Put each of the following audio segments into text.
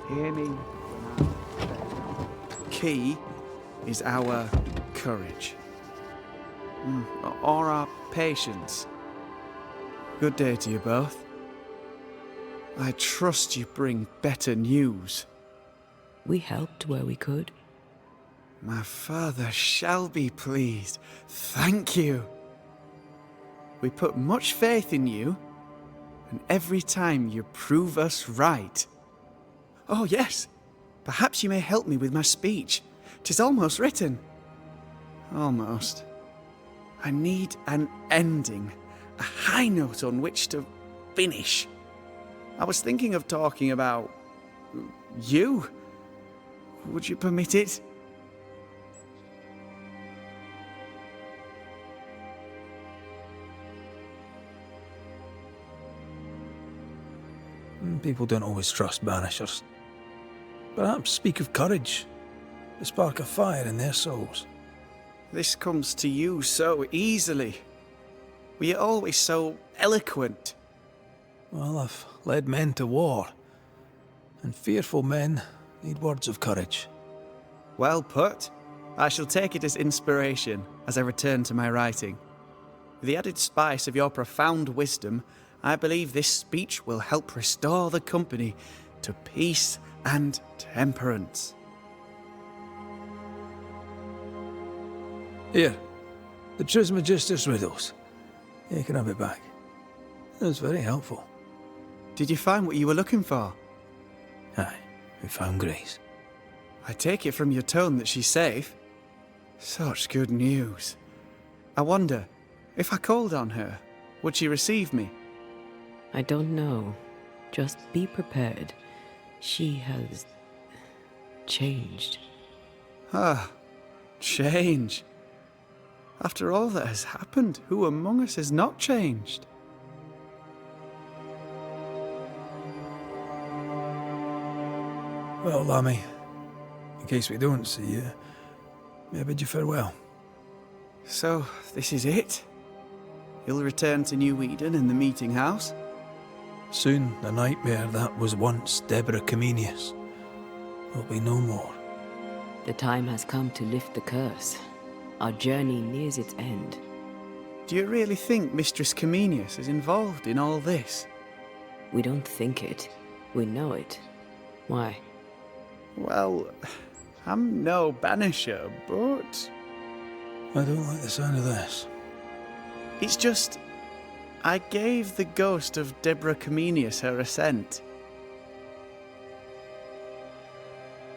hear me? Key is our courage. Or our patience. Good day to you both. I trust you bring better news. We helped where we could. My father shall be pleased. Thank you. We put much faith in you, and every time you prove us right. Oh yes, perhaps you may help me with my speech. 'Tis almost written. Almost. I need an ending, a high note on which to finish. I was thinking of talking about you. Would you permit it? People don't always trust Banishers. Perhaps speak of courage, the spark of fire in their souls. This comes to you so easily. Were you always so eloquent? Well, I've led men to war, and fearful men need words of courage. Well put. I shall take it as inspiration as I return to my writing. With the added spice of your profound wisdom, I believe this speech will help restore the company to peace and temperance. Here, the Trismegistus riddles. You can have it back. It was very helpful. Did you find what you were looking for? Aye, we found Grace. I take it from your tone that she's safe. Such good news. I wonder, if I called on her, would she receive me? I don't know. Just be prepared. She has changed. Ah, change. After all that has happened, who among us has not changed? Well, Lammy, in case we don't see you, may I bid you farewell? So, this is it? You'll return to New Eden in the meeting house? Soon, the nightmare that was once Deborah Comenius will be no more. The time has come to lift the curse. Our journey nears its end. Do you really think Mistress Comenius is involved in all this? We don't think it. We know it. Why? Well, I'm no banisher, but I don't like the sound of this. it's just I gave the ghost of Deborah Comenius her assent.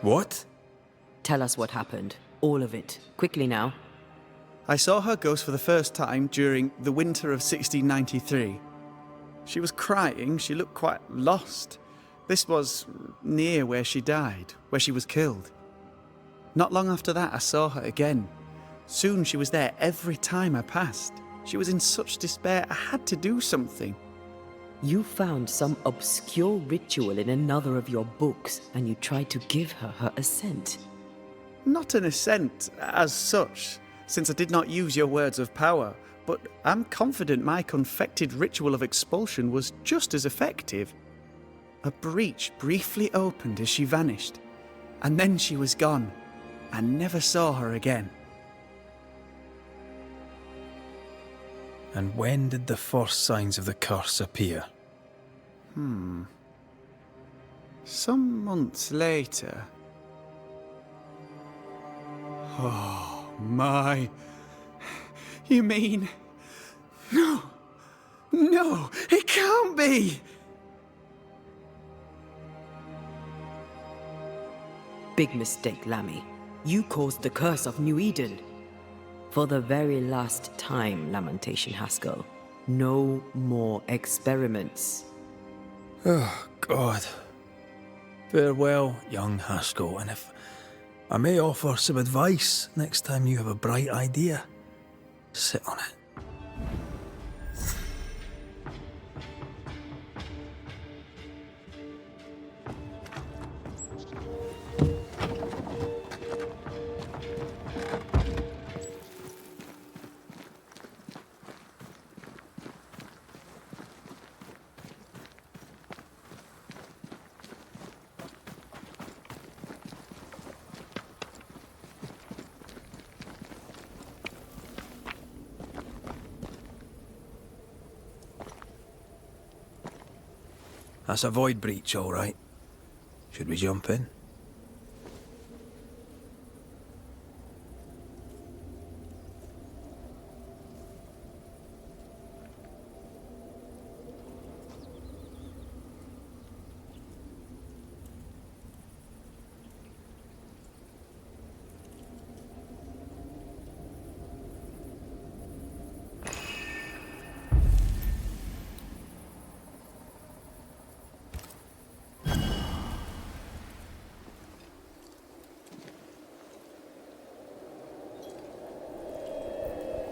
What? Tell us what happened. All of it. Quickly now. I saw her ghost for the first time during the winter of 1693. She was crying, she looked quite lost. This was near where she died, where she was killed. Not long after that, I saw her again. Soon she was there every time I passed. She was in such despair, I had to do something. You found some obscure ritual in another of your books, and you tried to give her her assent. Not an assent as such, since I did not use your words of power, but I'm confident my confected ritual of expulsion was just as effective. A breach briefly opened as she vanished, and then she was gone. I never saw her again. And when did the first signs of the curse appear? Some months later. Oh, my. You mean... No! No! It can't be! Big mistake, Lammy. You caused the curse of New Eden. For the very last time, Lamentation Haskell. No more experiments. Oh, God. Farewell, young Haskell, and if I may offer some advice next time you have a bright idea, sit on it. That's a void breach, all right. Should we jump in?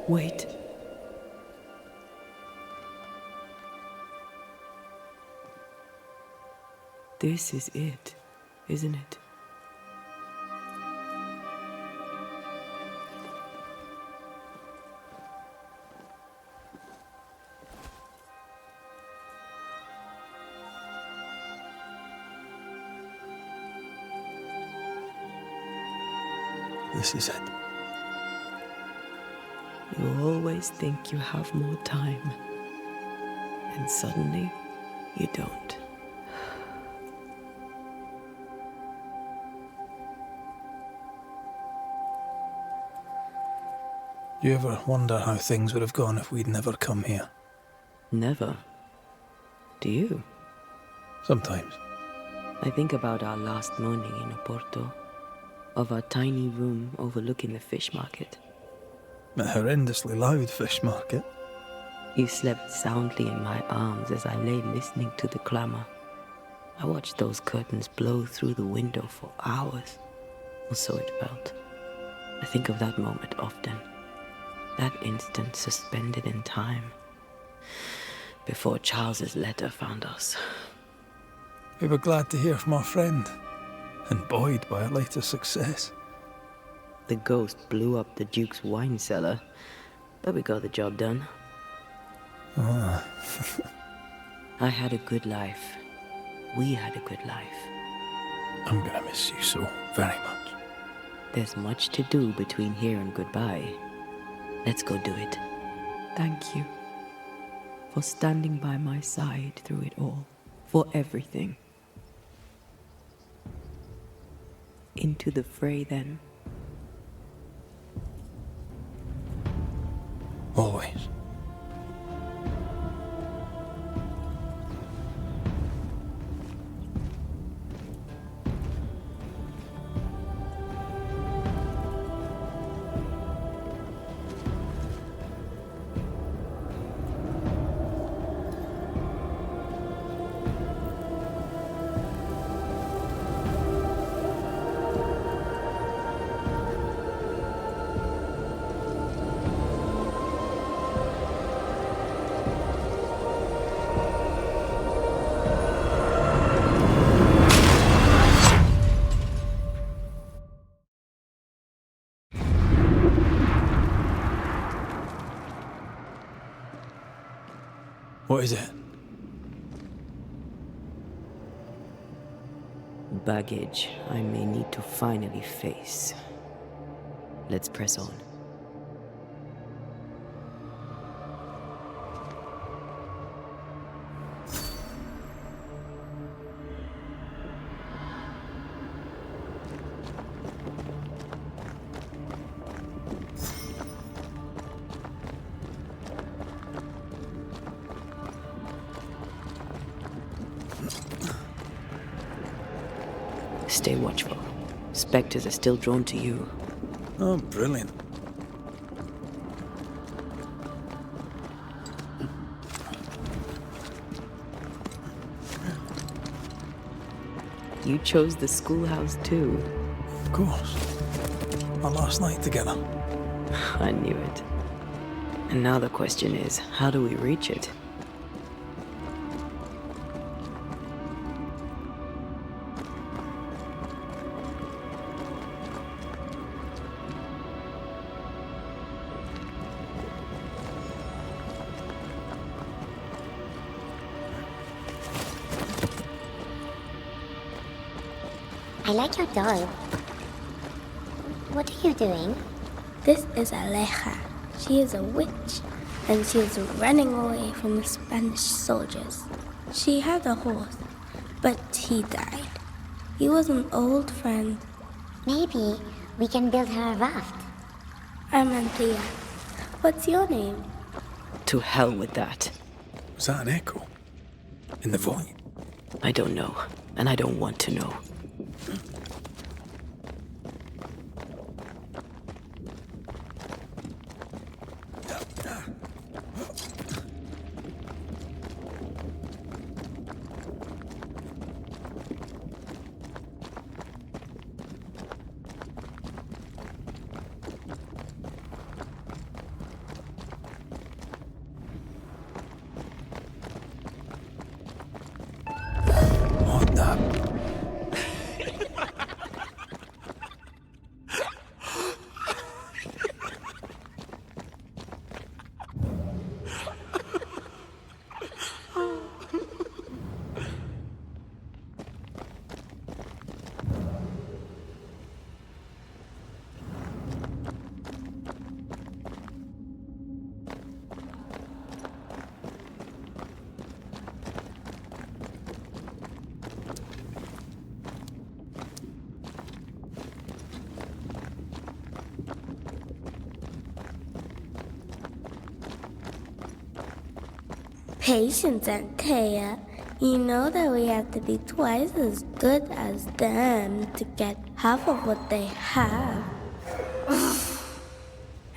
Wait. This is it, isn't it? This is it. You always think you have more time, and suddenly you don't. You ever wonder how things would have gone if we'd never come here? Never. Do you? Sometimes. I think about our last morning in Oporto, of our tiny room overlooking the fish market. A horrendously loud fish market. You slept soundly in my arms as I lay listening to the clamor. I watched those curtains blow through the window for hours, or so it felt. I think of that moment often. That instant suspended in time, before Charles's letter found us. We were glad to hear from our friend, and buoyed by our latest success. The ghost blew up the Duke's wine cellar, but we got the job done. Ah. I had a good life. We had a good life. I'm gonna miss you so very much. There's much to do between here and goodbye. Let's go do it. Thank you for standing by my side through it all, for everything. Into the fray, then. Always. What is it? Baggage I may need to finally face. Let's press on. Stay watchful. Spectres are still drawn to you. Oh, brilliant. You chose the schoolhouse too. Of course. Our last night together. I knew it. And now the question is, how do we reach it? I like your dog. What are you doing? This is Aleja. She is a witch, and she is running away from the Spanish soldiers. She had a horse, but he died. He was an old friend. Maybe we can build her a raft. I'm Anthea. What's your name? To hell with that. Was that an echo? In the void? I don't know, and I don't want to know. What the? Patience, Anthea. You know that we have to be twice as good as them to get half of what they have.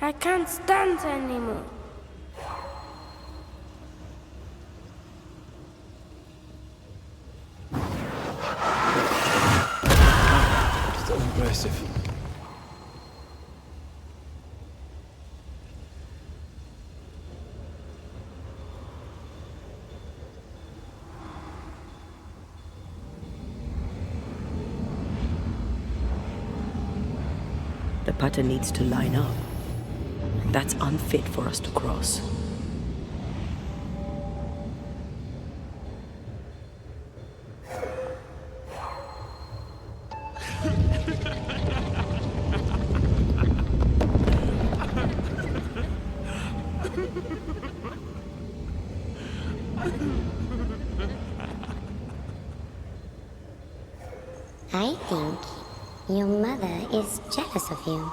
I can't stand anymore. Still impressive. The pattern needs to line up. That's unfit for us to cross. I think your mother is jealous of you.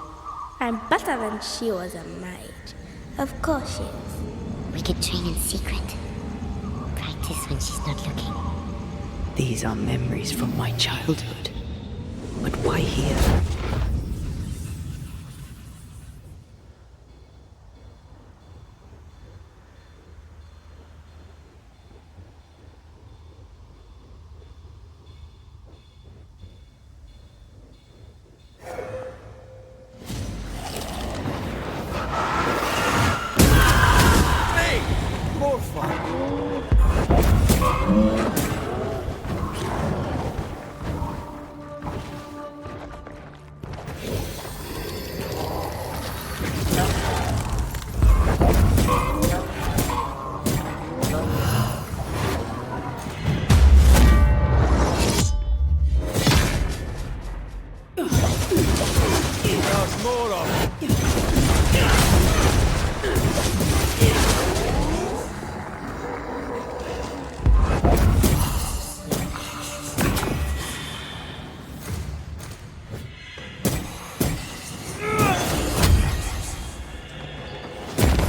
I'm better than she was a mage. Of course she is. We could train in secret. Practice when she's not looking. These are memories from my childhood. But why here? More fun. There's more of it.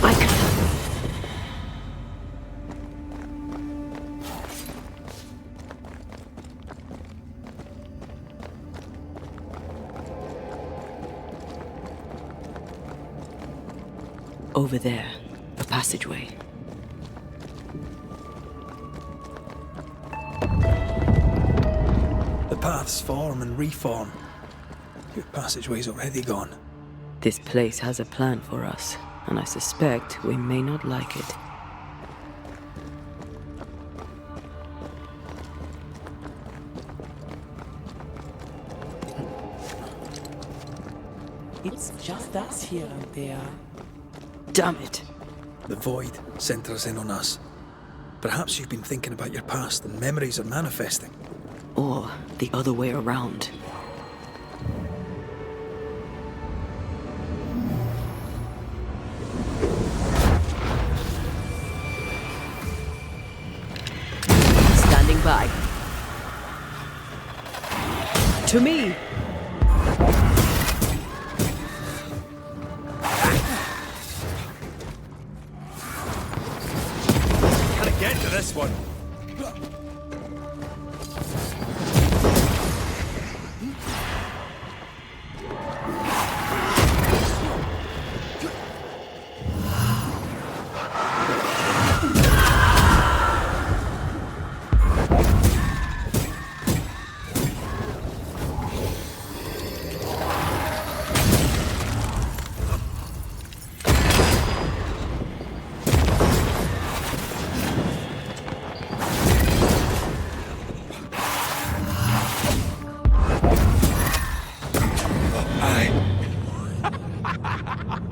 I can. Over there, a passageway. The paths form and reform. Your passageway's already gone. This place has a plan for us, and I suspect we may not like it. It's just us here and there. Damn it! The void centers in on us. Perhaps you've been thinking about your past and memories are manifesting. Or the other way around. Standing by. To me! Gotta get to this one.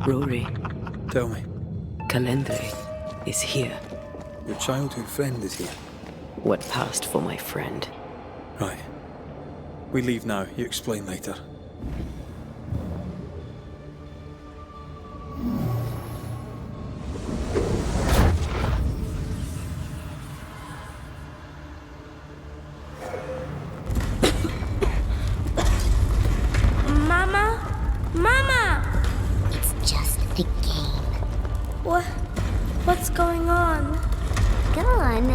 Rory, Tell me, Calendre is here. your childhood friend is here. What passed for my friend? Right. We leave now. You explain later. Mama? Mama! It's just a game. What's going on? Go on.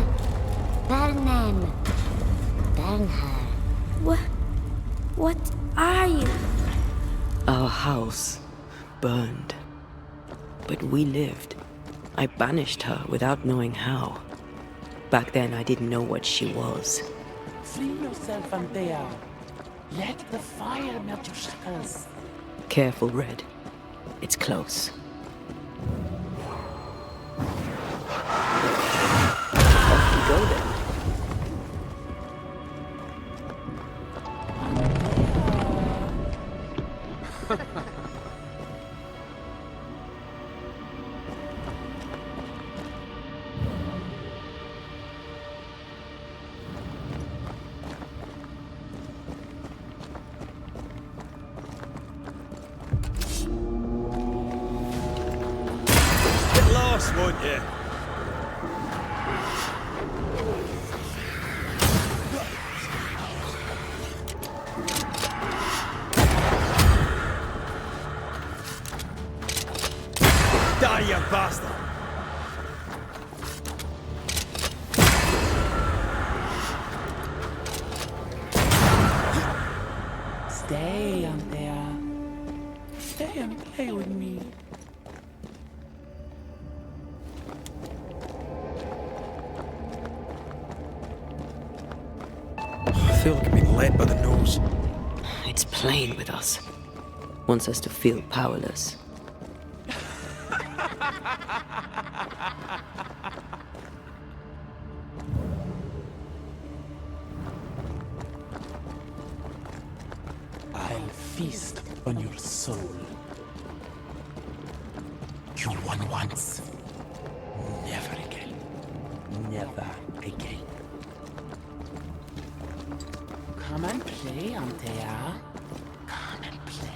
Burn them. Burn her. What are you? Our house burned. But we lived. I banished her without knowing how. Back then, I didn't know what she was. Free yourself, Antea. Let the fire melt your shackles. Careful, Red. It's close. Off we go then. Get lost, won't you? Die, you bastard! Stay, Antea. Stay and play with me. I feel like I'm being led by the nose. It's playing with us. Wants us to feel powerless. I'll feast on your soul. You won once. Never again. Never again. Come and play, Antea. Come and play.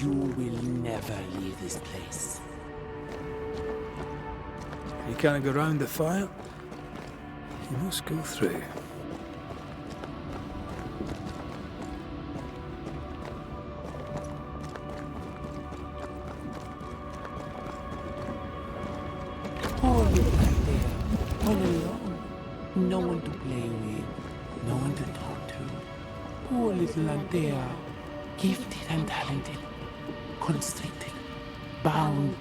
You will never leave this place. You can't go round the fire. You must go through. Poor little Antea. All alone. No one to play with. No one to talk to. Poor little Antea. Gifted and talented. Constricted. Bound.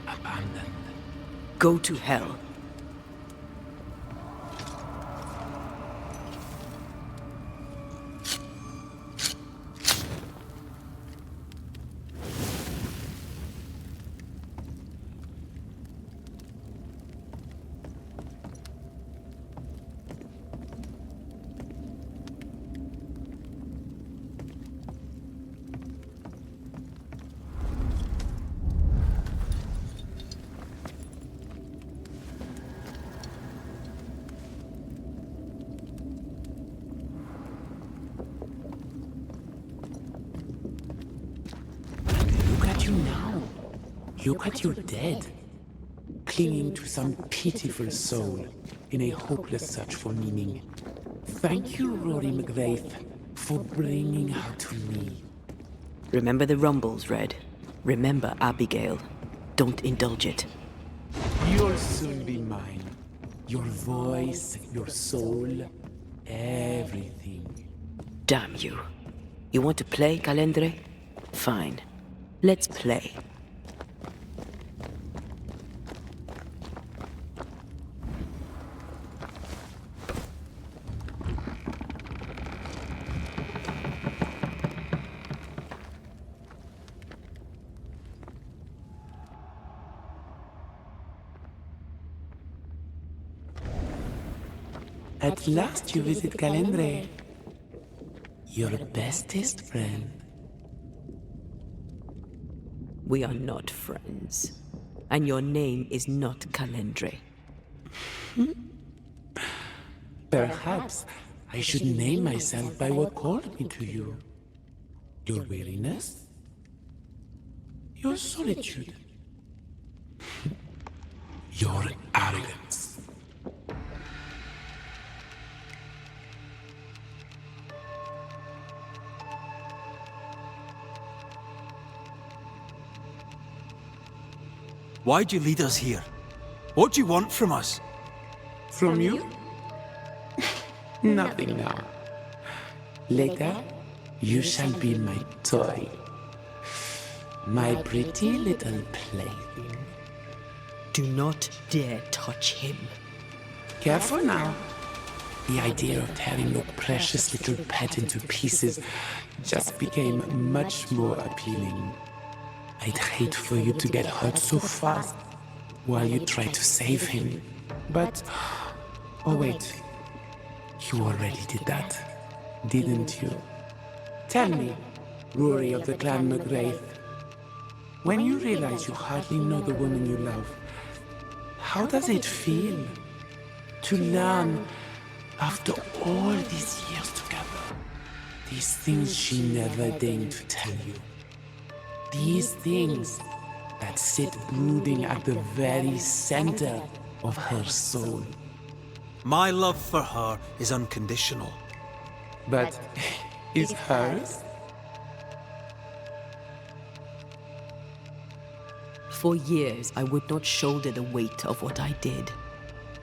Abandoned. Go to hell. Look at you now. Look at you dead. Clinging to some pitiful soul in a hopeless search for meaning. Thank you, Rory McGrath, for bringing her to me. Remember the rumbles, Red. Remember Abigail. Don't indulge it. You'll soon be mine. Your voice, your soul, everything. Damn you. You want to play, Calendre? Fine. Let's play. At last you visit Calendre. Your bestest friend. We are not friends. And your name is not Calendre. Perhaps I should name myself by what called me to you. Your weariness? Your solitude? Your arrogance? Why'd you lead us here? What do you want from us? From you? Nothing now. Later, you shall be my toy. My pretty little plaything. Do not dare touch him. Careful now. The idea of tearing your precious little pet into pieces just became much more appealing. I'd hate for you to get hurt so fast while you try to save him. But, oh wait, you already did that, didn't you? Tell me, Rory of the Clan McGrath, when you realize you hardly know the woman you love, how does it feel to learn, after all these years together, these things she never deigned to tell you? These things that sit brooding at the very center of her soul. My love for her is unconditional. But is hers? For years, I would not shoulder the weight of what I did.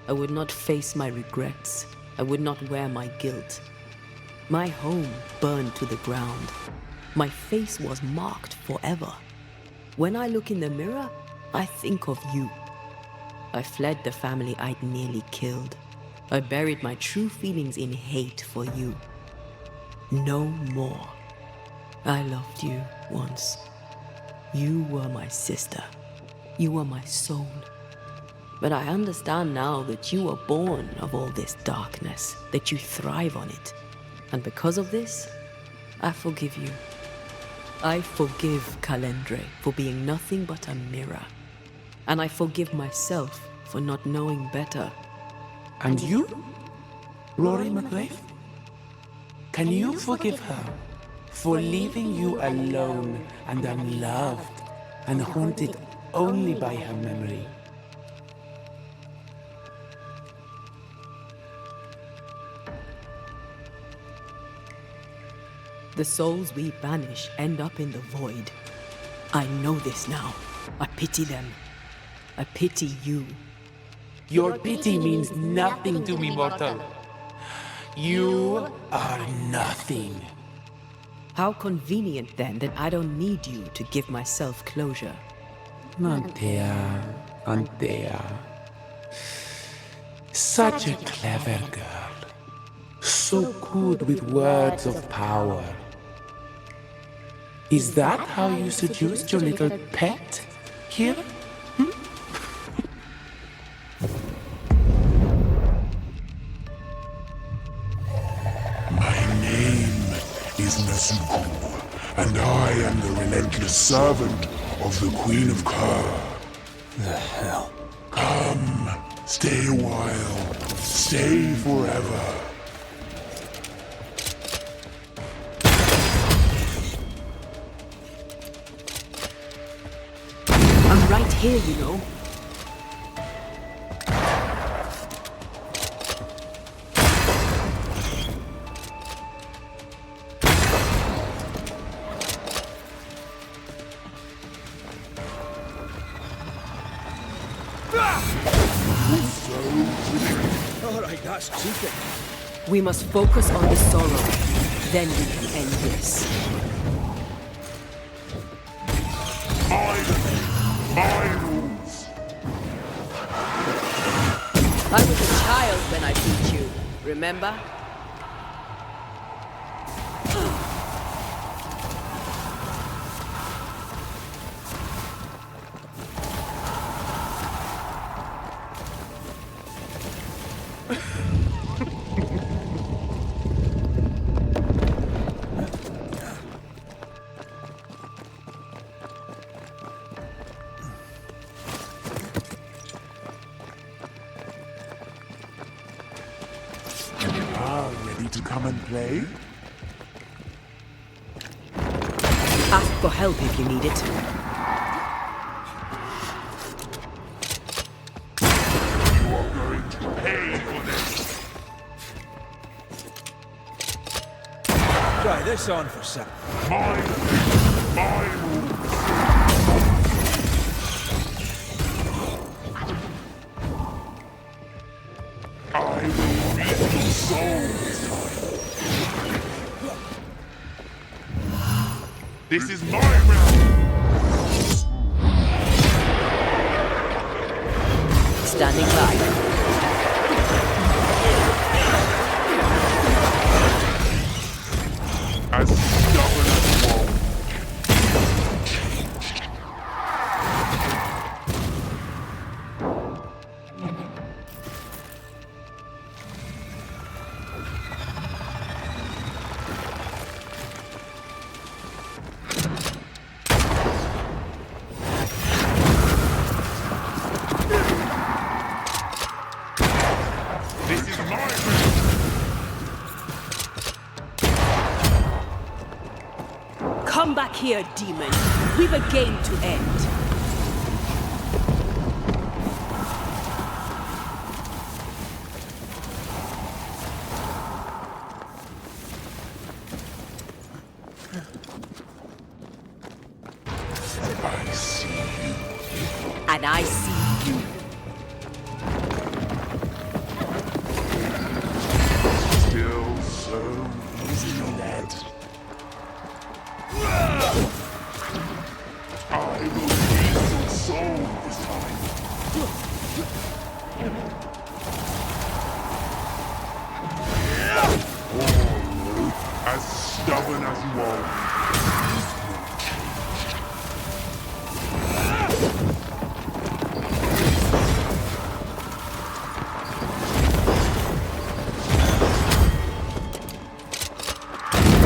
I would not face my regrets. I would not wear my guilt. My home burned to the ground. My face was marked forever. When I look in the mirror, I think of you. I fled the family I'd nearly killed. I buried my true feelings in hate for you. No more. I loved you once. You were my sister. You were my soul. But I understand now that you were born of all this darkness, that you thrive on it. And because of this, I forgive you. I forgive Calendre for being nothing but a mirror. And I forgive myself for not knowing better. And you, Rory McGrath? Can you forgive her for leaving you alone and unloved and haunted only by her memory? The souls we banish end up in the void. I know this now. I pity them. I pity you. Your pity means nothing to me, mortal. You are nothing. How convenient then that I don't need you to give myself closure. Antea, Antea. Such a clever girl. So good with words of power. Is that how you seduced your little pet here? My name is Nezuko, and I am the relentless servant of the Queen of Kerr. The hell? Come, stay a while, stay forever. I'm right here, you know. That's cheeky. We must focus on the sorrow. Then we can end this. My rules. I was a child when I beat you, remember? Ready to come and play? Ask for help if you need it. You are going to pay for this. Try this on for some. My rules. I will reap your soul this time. This is my realm. Standing by. As stubborn as wall. This is my realm. Come back here, demon. We've a game to end. I see you. And I see you. Still so easily led. I will reap your soul this time. As stubborn as you are.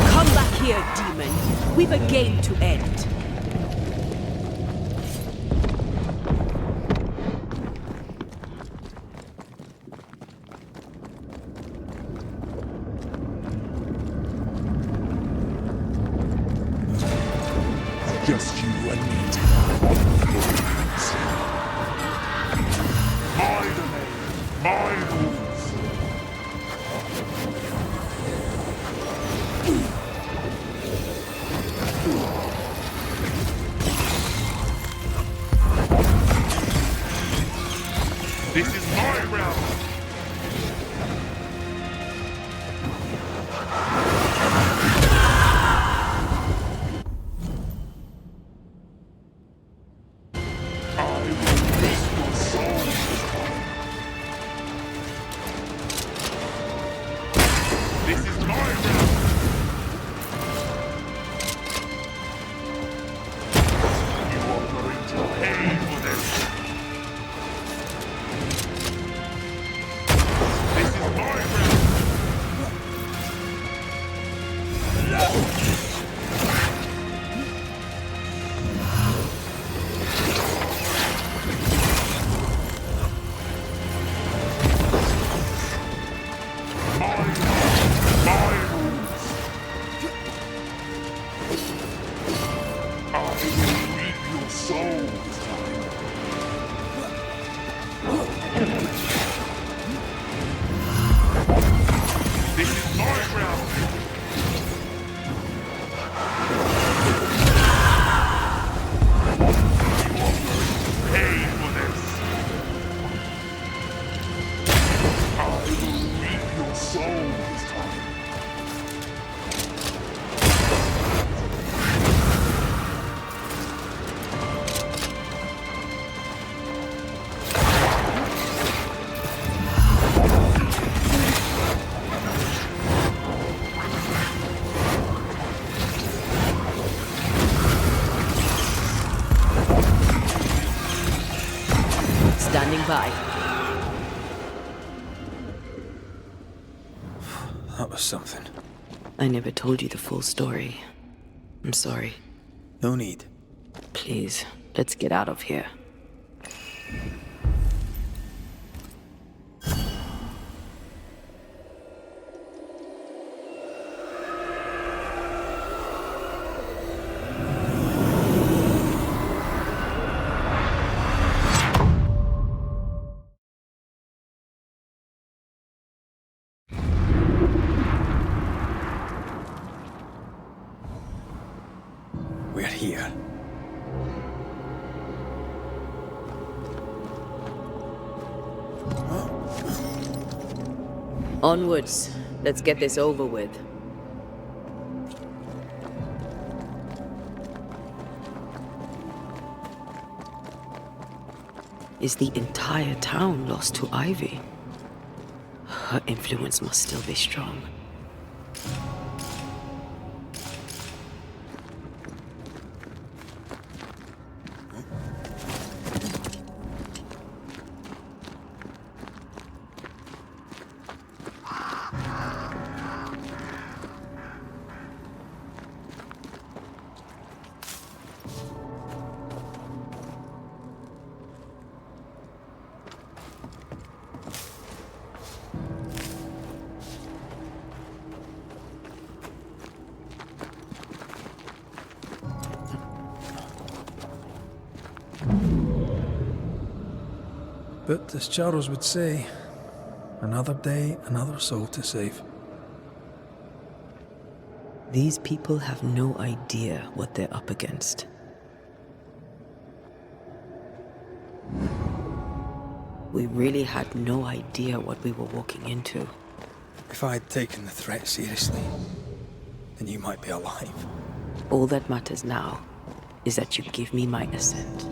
Come back here, demon. We've a game to end. Just you and me. My domain, my rules. This is my realm. I will reap your soul this time. This is my realm. You are going to pay for this. This is my realm. My rules. by. That was something. I never told you the full story. I'm sorry. No need. Please, let's get out of here. We're here. Onwards. Let's get this over with. Is the entire town lost to Ivy? Her influence must still be strong. But as Charles would say, another day, another soul to save. These people have no idea what they're up against. We really had no idea what we were walking into. If I had taken the threat seriously, then you might be alive. All that matters now is that you give me my assent.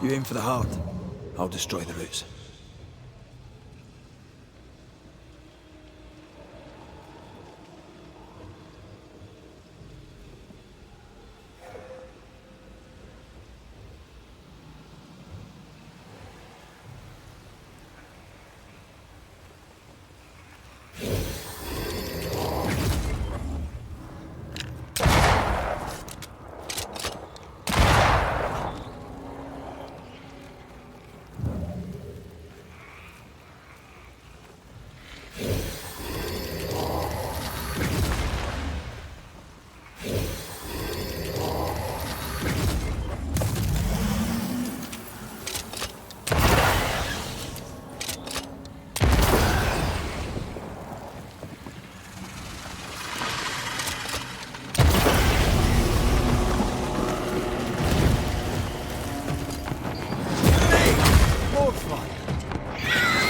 You aim for the heart. I'll destroy the roots.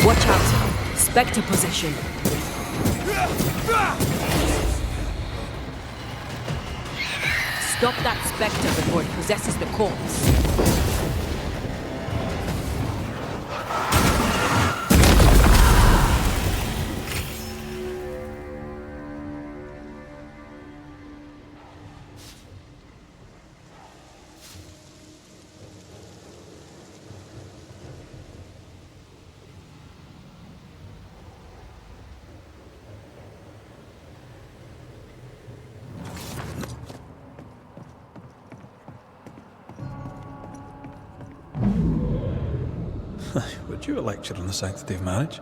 Watch out! Spectre possession! Stop that spectre before it possesses the corpse. Would you lecture on the sanctity of marriage?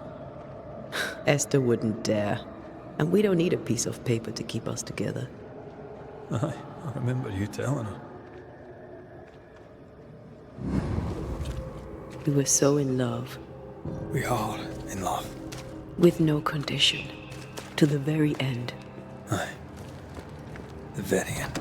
Esther wouldn't dare. And we don't need a piece of paper to keep us together. Aye, I remember you telling her. We were so in love. We are in love. With no condition. To the very end. Aye. The very end.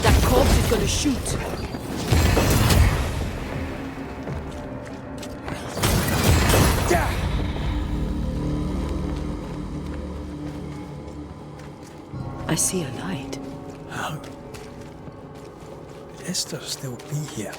That corpse is gonna shoot. I see a light. How? Could Esther still be here?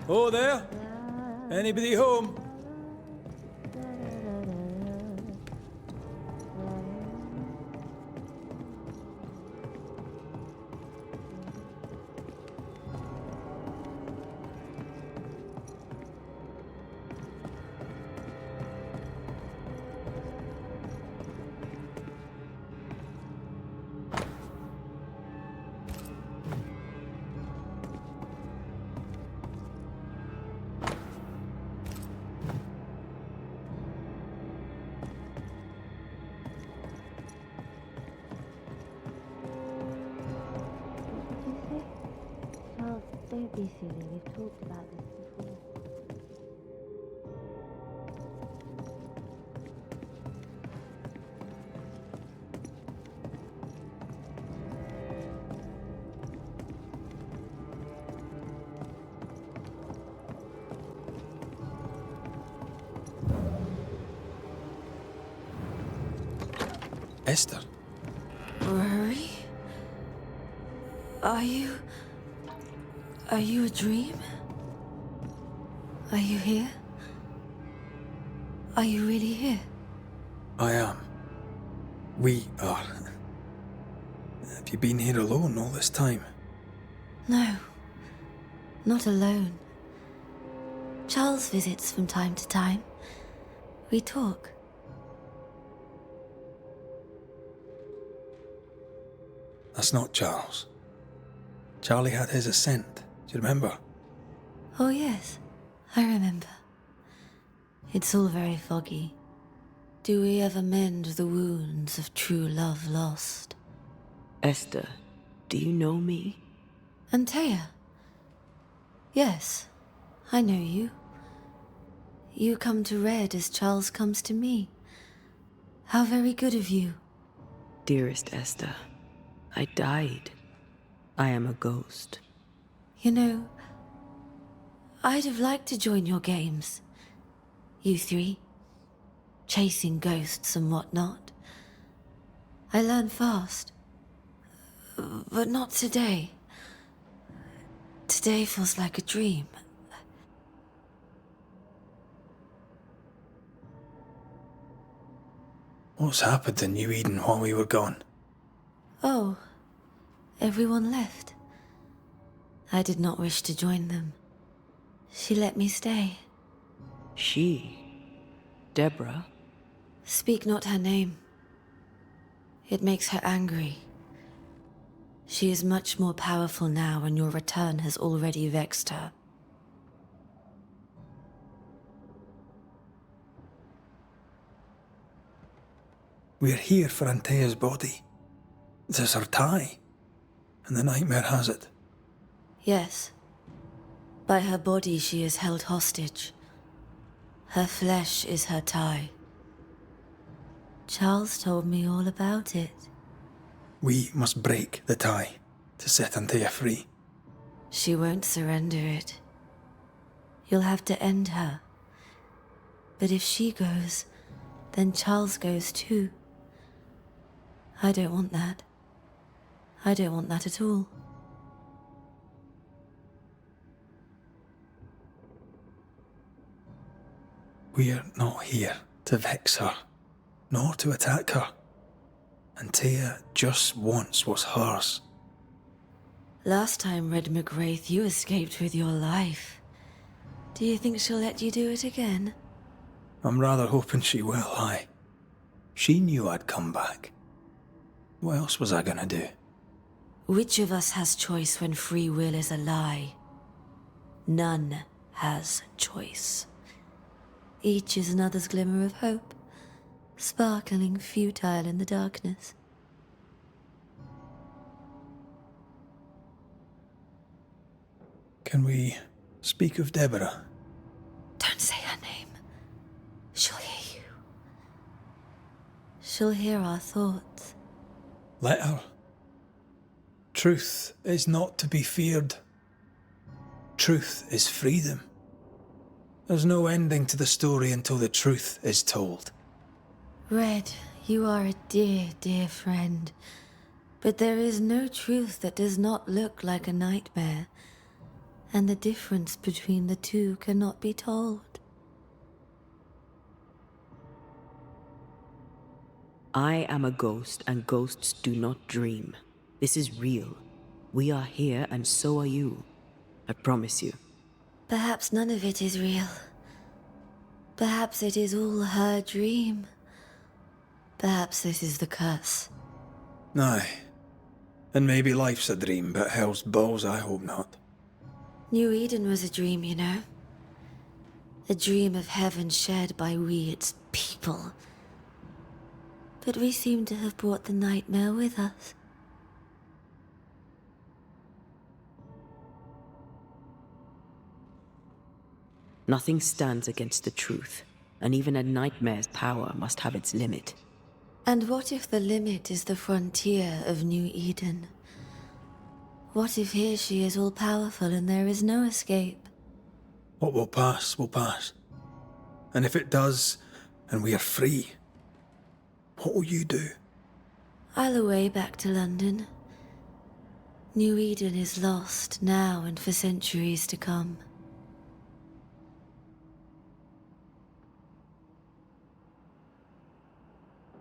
Oh, there? Anybody home? be silly. We've talked about this before. Esther, Rory? Are you a dream? Are you here? Are you really here? I am. We are. Have you been here alone all this time? No, not alone. Charles visits from time to time. We talk. That's not Charles. Charlie had his ascent. Do you remember? Oh yes, I remember. It's all very foggy. Do we ever mend the wounds of true love lost? Esther, do you know me? Antea? Yes, I know you. You come to Red as Charles comes to me. How very good of you. Dearest Esther, I died. I am a ghost. You know, I'd have liked to join your games. You three. Chasing ghosts and whatnot. I learn fast. But not today. Today feels like a dream. What's happened in New Eden while we were gone? Oh, everyone left. I did not wish to join them. She let me stay. She? Deborah? Speak not her name. It makes her angry. She is much more powerful now, and your return has already vexed her. We're here for Antea's body. This is her tie. And the nightmare has it. Yes. By her body she is held hostage. Her flesh is her tie. Charles told me all about it. We must break the tie to set Antea free. She won't surrender it. You'll have to end her. But if she goes, then Charles goes too. I don't want that. I don't want that at all. We're not here to vex her, nor to attack her. Antea just wants what's hers. Last time, Red McWraith, you escaped with your life. Do you think she'll let you do it again? I'm rather hoping she will, aye. She knew I'd come back. What else was I gonna do? Which of us has choice when free will is a lie? None has choice. Each is another's glimmer of hope, sparkling futile in the darkness. Can we speak of Deborah? Don't say her name. She'll hear you. She'll hear our thoughts. Let her. Truth is not to be feared. Truth is freedom. There's no ending to the story until the truth is told. Red, you are a dear, dear friend. But there is no truth that does not look like a nightmare. And the difference between the two cannot be told. I am a ghost, and ghosts do not dream. This is real. We are here, and so are you. I promise you. Perhaps none of it is real. Perhaps it is all her dream. Perhaps this is the curse. Aye. And maybe life's a dream, but hell's balls, I hope not. New Eden was a dream, you know. A dream of heaven shared by we, its people. But we seem to have brought the nightmare with us. Nothing stands against the truth, and even a nightmare's power must have its limit. And what if the limit is the frontier of New Eden? What if here she is all-powerful and there is no escape? What will pass will pass. And if it does, and we are free, what will you do? I'll away back to London. New Eden is lost now and for centuries to come.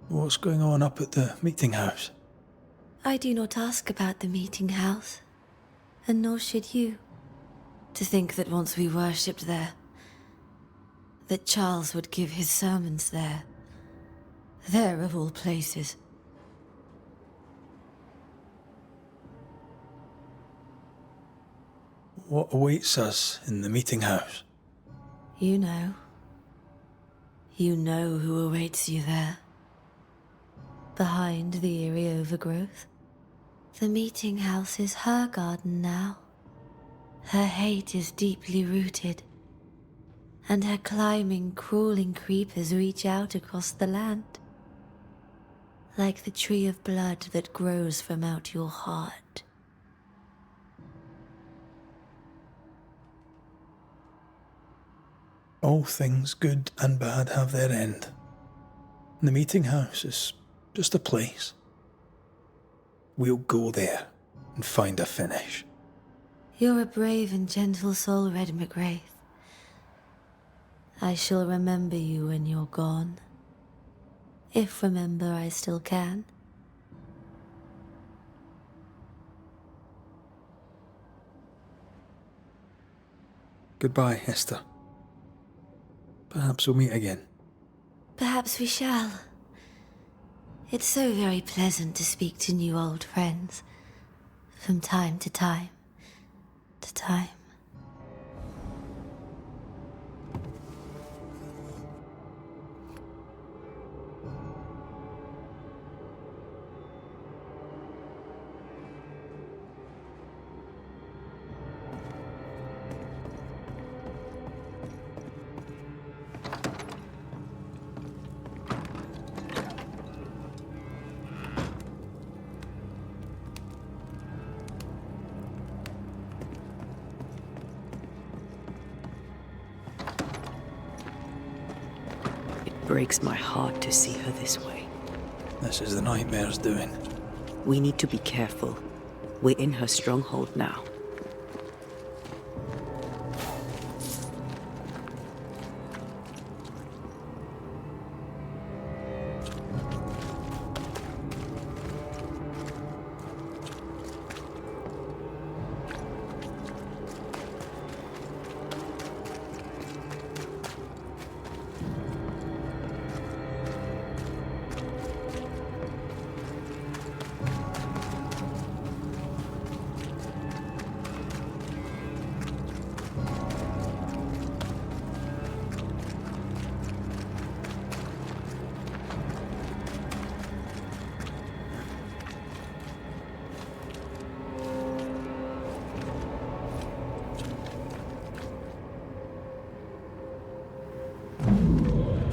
What's going on up at the meeting house? I do not ask about the meeting house, and nor should you. To think that once we worshipped there, that Charles would give his sermons there. There of all places. What awaits us in the meeting house? You know. You know who awaits you there. Behind the eerie overgrowth. The meeting house is her garden now. Her hate is deeply rooted, and her climbing, crawling creepers reach out across the land. Like the tree of blood that grows from out your heart. All things good and bad have their end. The meeting house is just a place. We'll go there and find a finish. You're a brave and gentle soul, Red McGrath. I shall remember you when you're gone. If remember I still can. Goodbye, Esther. Perhaps we'll meet again. Perhaps we shall. It's so very pleasant to speak to new old friends. From time to time. To time. Breaks my heart to see her this way. This is the nightmare's doing. We need to be careful. We're in her stronghold now.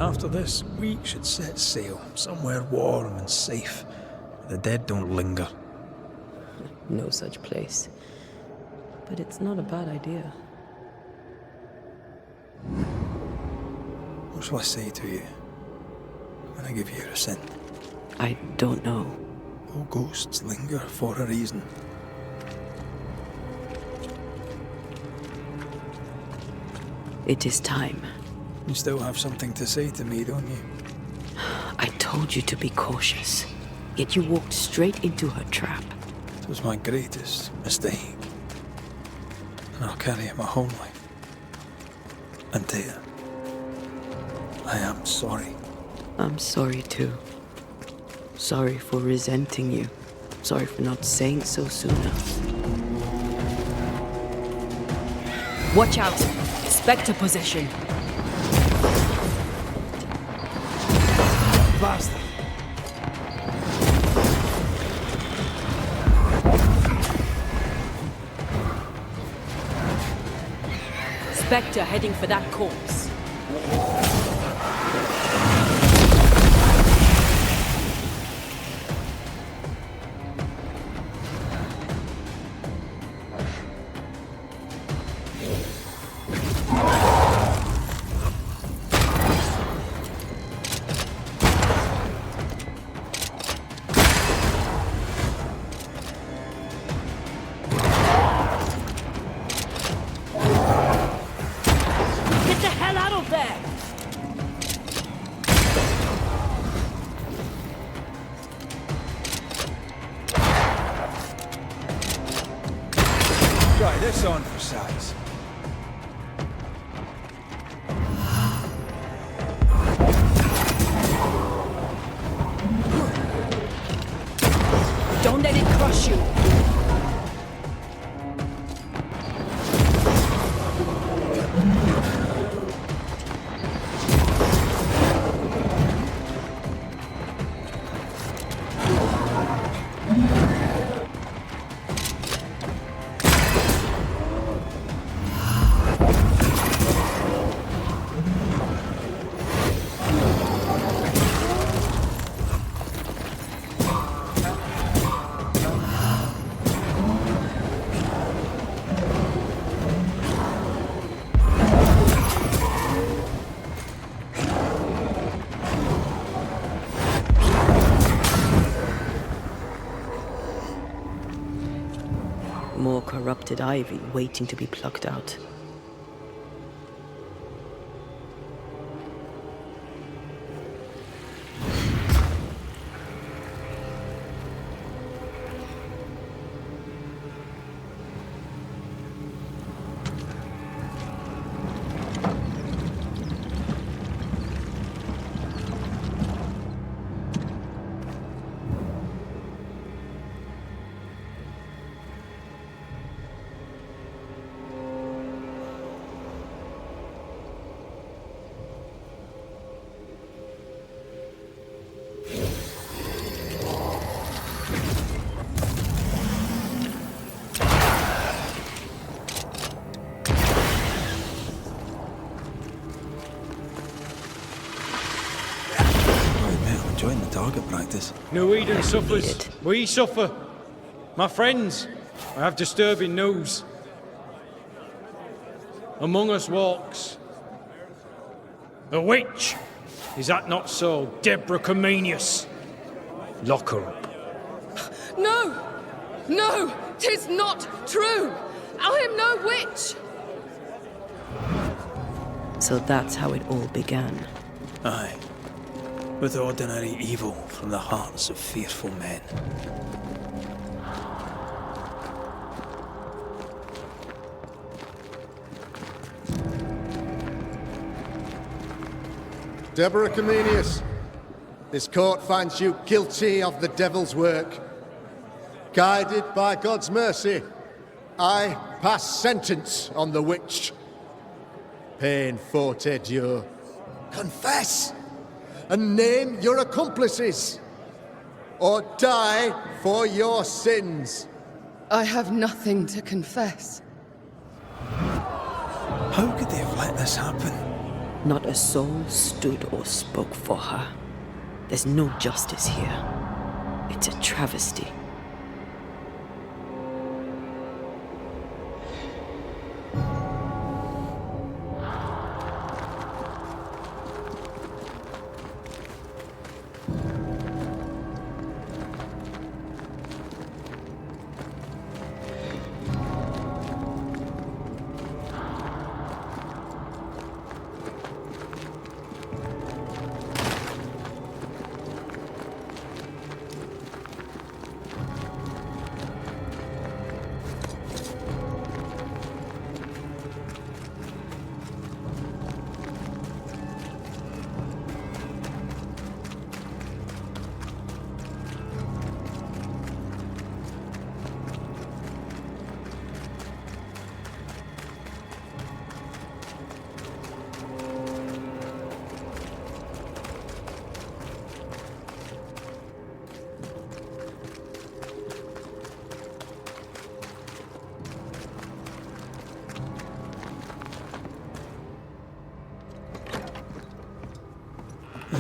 After this, we should set sail somewhere warm and safe. The dead don't linger. No such place. But it's not a bad idea. What shall I say to you when I give you your assent? I don't know. All ghosts linger for a reason. It is time. You still have something to say to me, don't you? I told you to be cautious, yet you walked straight into her trap. It was my greatest mistake. And I'll carry it my whole life. And Thea, I am sorry. I'm sorry too. Sorry for resenting you. Sorry for not saying so sooner. Watch out! Spectre possession! Basta! specter heading for that corpse. Try this on for size. Don't let it crush you. More corrupted ivy waiting to be plucked out. Enjoying the target practice. No Eden suffers. We suffer. My friends, I have disturbing news. Among us walks a witch. Is that not so, Deborah Comenius? Lock her up. No! No! 'Tis not true! I am no witch! So that's how it all began. Aye. With ordinary evil from the hearts of fearful men. Deborah Comenius, this court finds you guilty of the devil's work. Guided by God's mercy, I pass sentence on the witch. Pain forte dure. Confess! And name your accomplices, or die for your sins. I have nothing to confess. How could they have let this happen? Not a soul stood or spoke for her. There's no justice here. It's a travesty.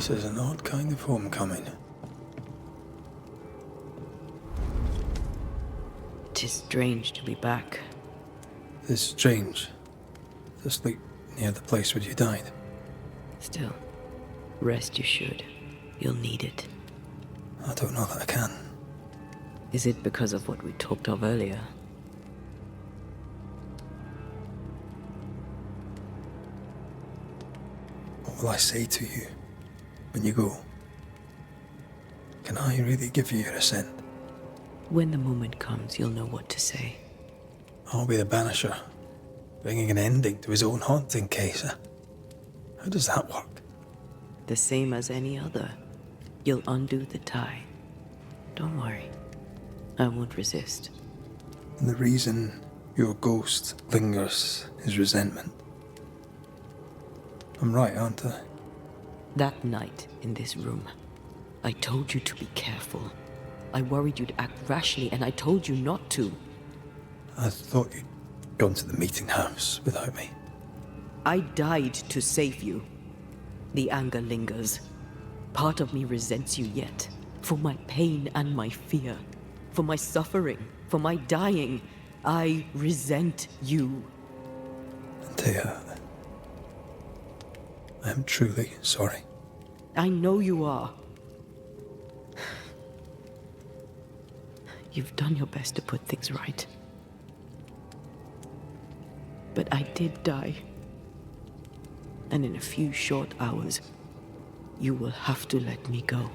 This is an odd kind of homecoming. 'Tis strange to be back. It's strange to sleep near the place where you died. Still, rest you should. You'll need it. I don't know that I can. Is it because of what we talked of earlier? What will I say to you when you go? Can I really give you your assent? When the moment comes, you'll know what to say. I'll be the Banisher, bringing an ending to his own haunting case. How does that work? The same as any other. You'll undo the tie. Don't worry. I won't resist. And the reason your ghost lingers is resentment. I'm right, aren't I? That night in this room, I told you to be careful. I worried you'd act rashly, and I told you not to. I thought you'd gone to the meeting house without me. I died to save you. The anger lingers. Part of me resents you yet. For my pain and my fear. For my suffering. For my dying. I resent you. Antea, I am truly sorry. I know you are. You've done your best to put things right. But I did die. And in a few short hours, you will have to let me go.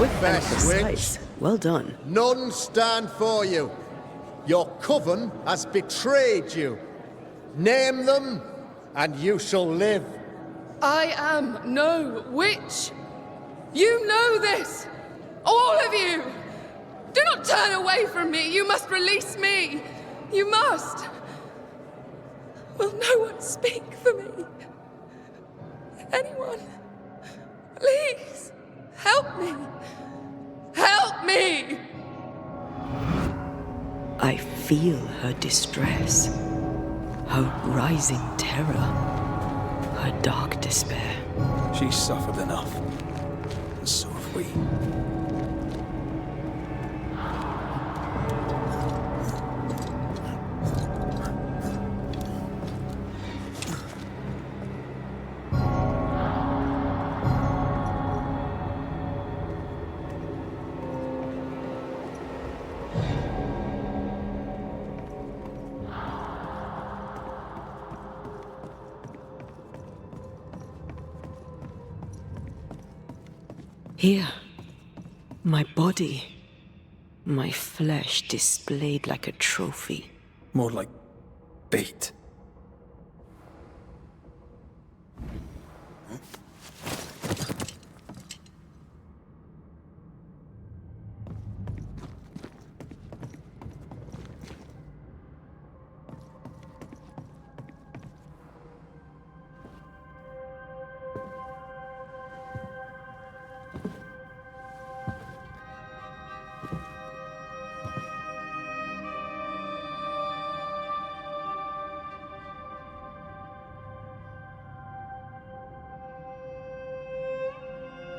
Confess, witch. Well done. None stand for you. Your coven has betrayed you. Name them, and you shall live. I am no witch. You know this. All of you. Do not turn away from me. You must release me. You must. Will no one speak for me? Anyone? Please, help me! Help me! I feel her distress, her rising terror, her dark despair. She's suffered enough. And so have we. Here, my body, my flesh displayed like a trophy. More like bait.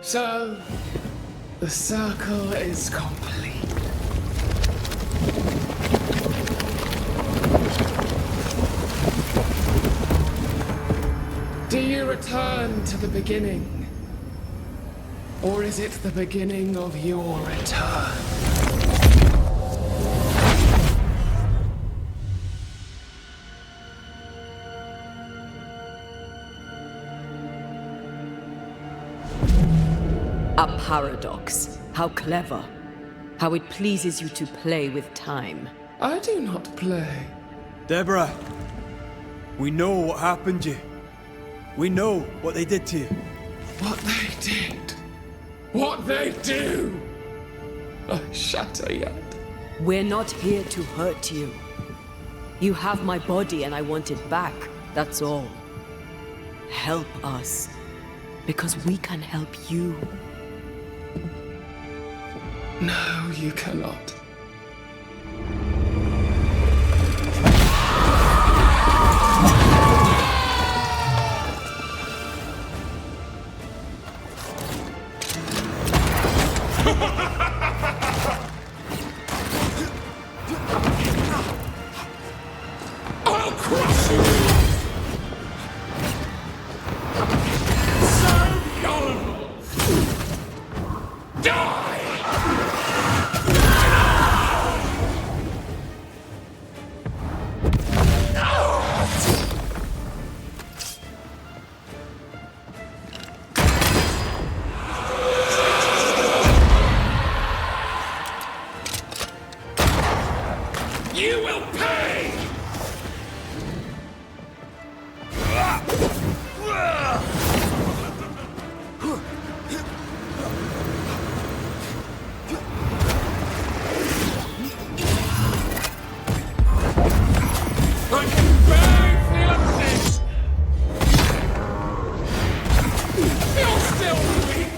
So, the circle is complete. Do you return to the beginning? Or is it the beginning of your return? A paradox. How clever. How it pleases you to play with time. I do not play. Deborah, we know what happened to you. We know what they did to you. What they did. What they do. I shatter yet. We're not here to hurt you. You have my body and I want it back. That's all. Help us. Because we can help you. No, you cannot. I'll crush you! So gullible! Die! You will pay! I can barely feel this! You're still weak!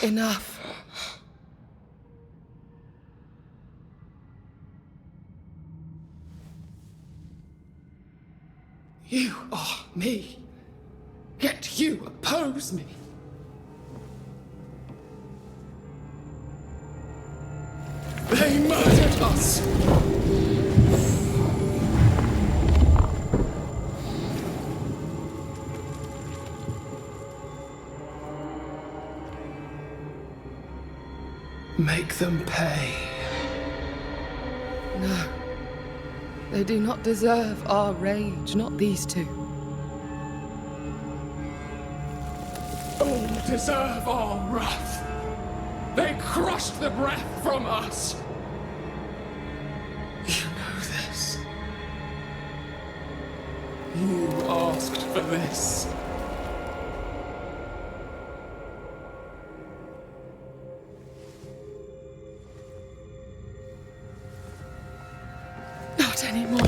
Enough. You are me, yet you oppose me. They murdered us. Make them pay. No. They do not deserve our rage, not these two. All deserve our wrath. They crushed the breath from us. You know this. You asked for this. Not anymore.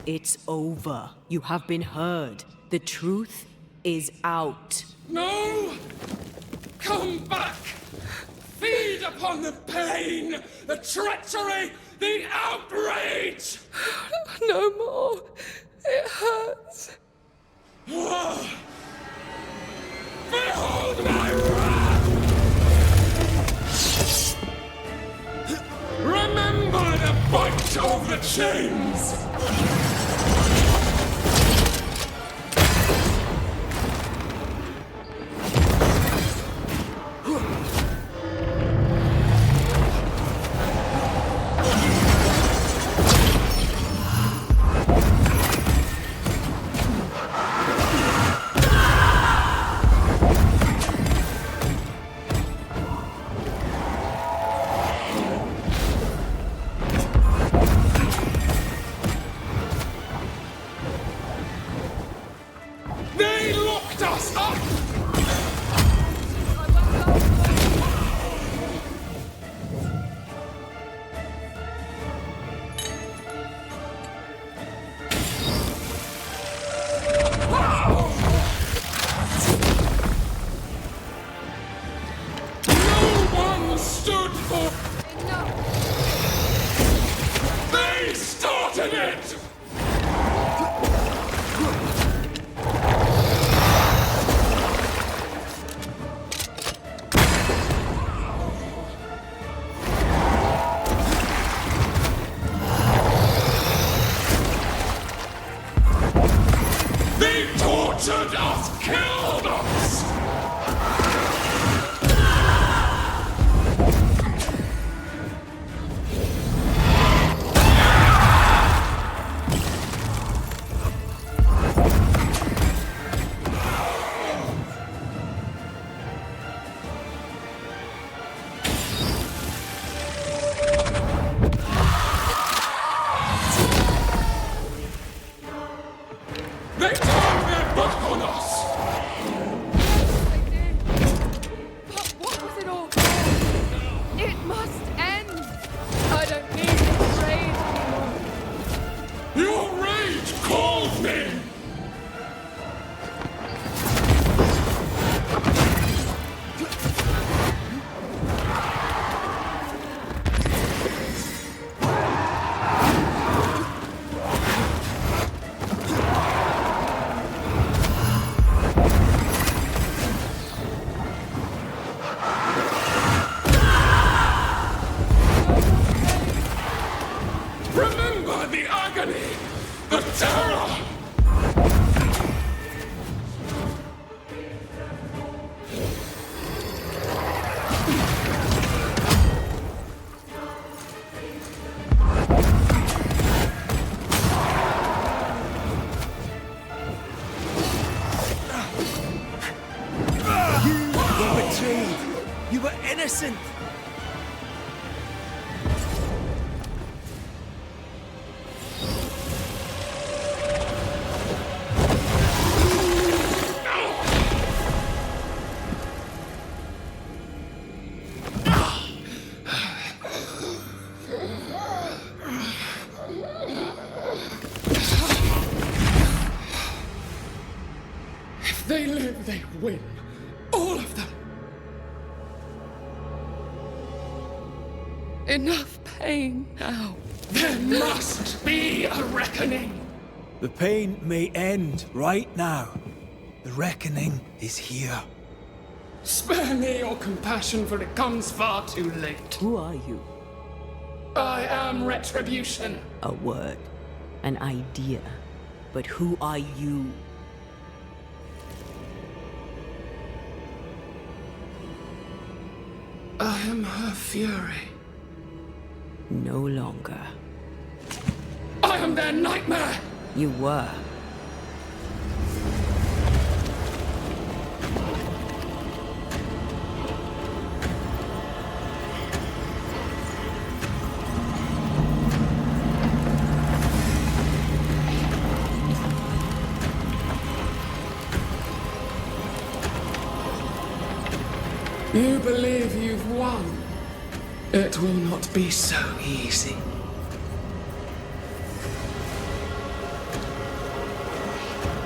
It's over. You have been heard. The truth is out. No! Come back! Feed upon the pain, the treachery, the outrage! No more. It hurts. Behold my wrath! Remember the bite of the chains! They locked us up! No one stood for... They started it! They tortured us, killed us! They turned their back on us! They did. But what was it all for? It must end! I don't need this rage anymore. Your rage called me! Remember the agony! The terror! You were betrayed. You were innocent. If they live, they win. All of them. Enough pain now. There must be a reckoning. The pain may end right now. The reckoning is here. Spare me your compassion, for it comes far too late. Who are you? I am retribution. A word, an idea. But who are you? I am her fury. No longer. I am their nightmare! You were. You believe you've won. It will not be so easy.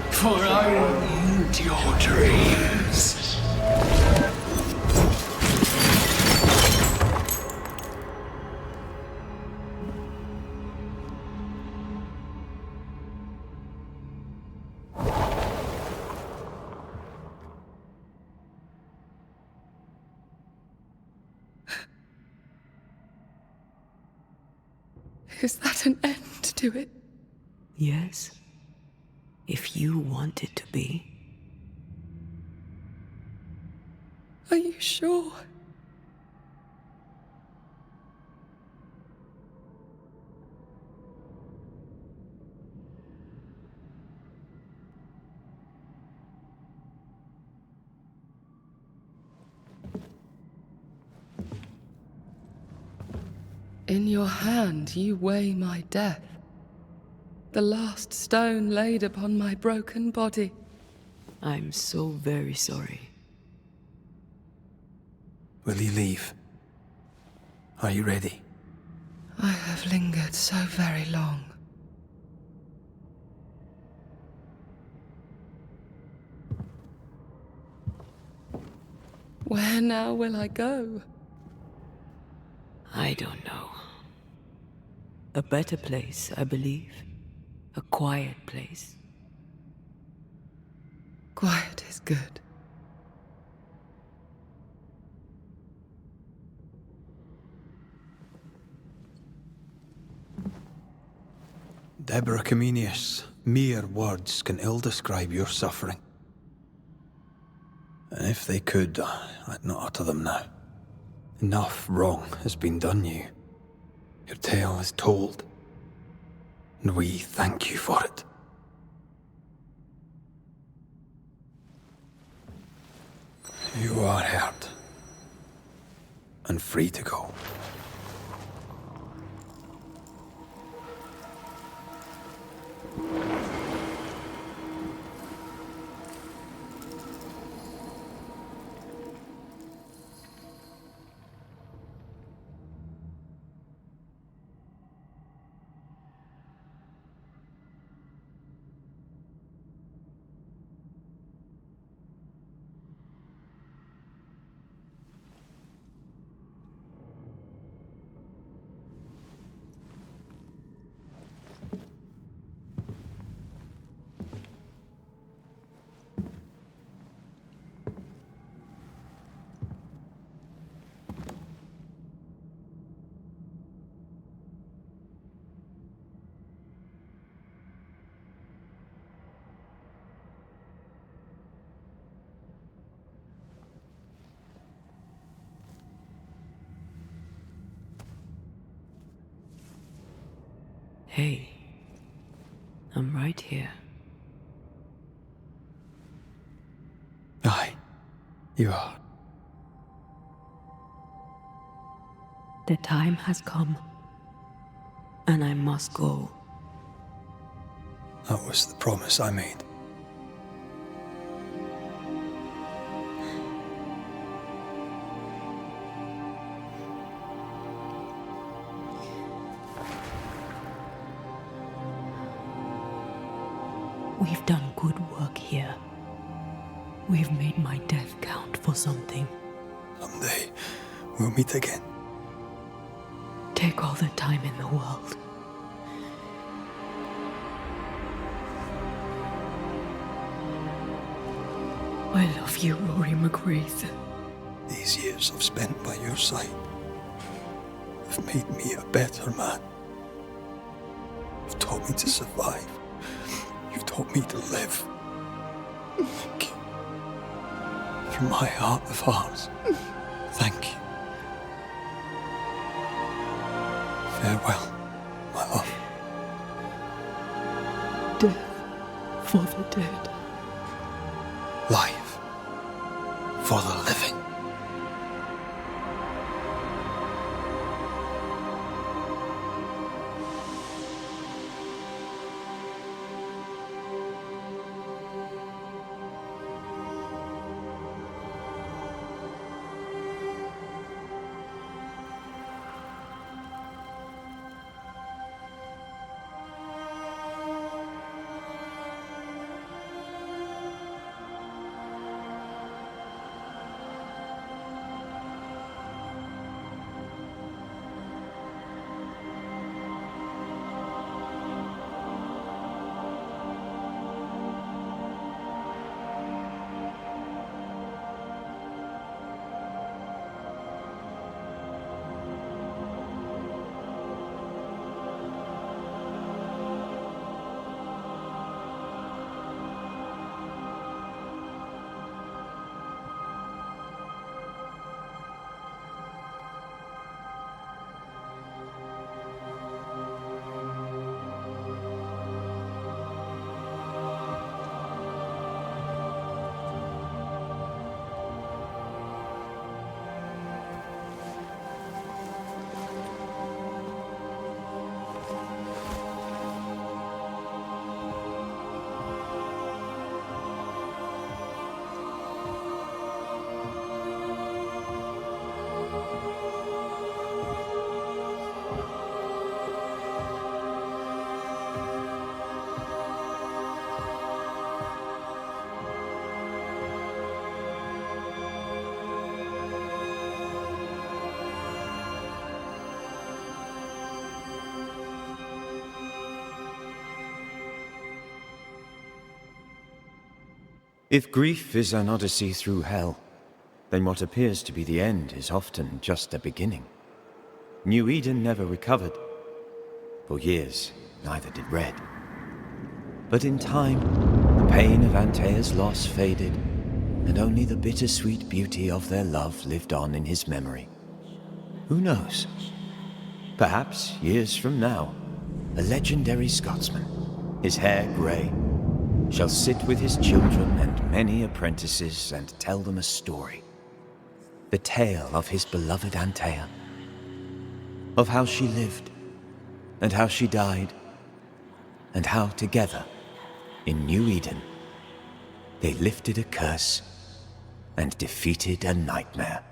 For I will end your dreams. Is that an end to it? Yes. If you want it to be. Are you sure? In your hand you weigh my death, the last stone laid upon my broken body. I'm so very sorry. Will you leave? Are you ready? I have lingered so very long. Where now will I go? I don't know. A better place, I believe. A quiet place. Quiet is good. Deborah Comenius, mere words can ill describe your suffering. And if they could, I'd not utter them now. Enough wrong has been done you. Your tale is told, and we thank you for it. You are heard, and free to go. Hey, I'm right here. Aye, you are. The time has come, and I must go. That was the promise I made. We've done good work here. We've made my death count for something. Someday, we'll meet again. Take all the time in the world. I love you, Rory McGrath. These years I've spent by your side have made me a better man. You've taught me to survive. You've taught me to live. Thank you. From my heart of hearts, thank you. Farewell, my love. Death for the dead. Life for the living. If grief is an odyssey through hell, then what appears to be the end is often just a beginning. New Eden never recovered. For years, neither did Red. But in time, the pain of Antea's loss faded, and only the bittersweet beauty of their love lived on in his memory. Who knows? Perhaps, years from now, a legendary Scotsman, his hair grey, shall sit with his children and many apprentices and tell them a story. The tale of his beloved Antea. Of how she lived, and how she died, and how together, in New Eden, they lifted a curse and defeated a nightmare.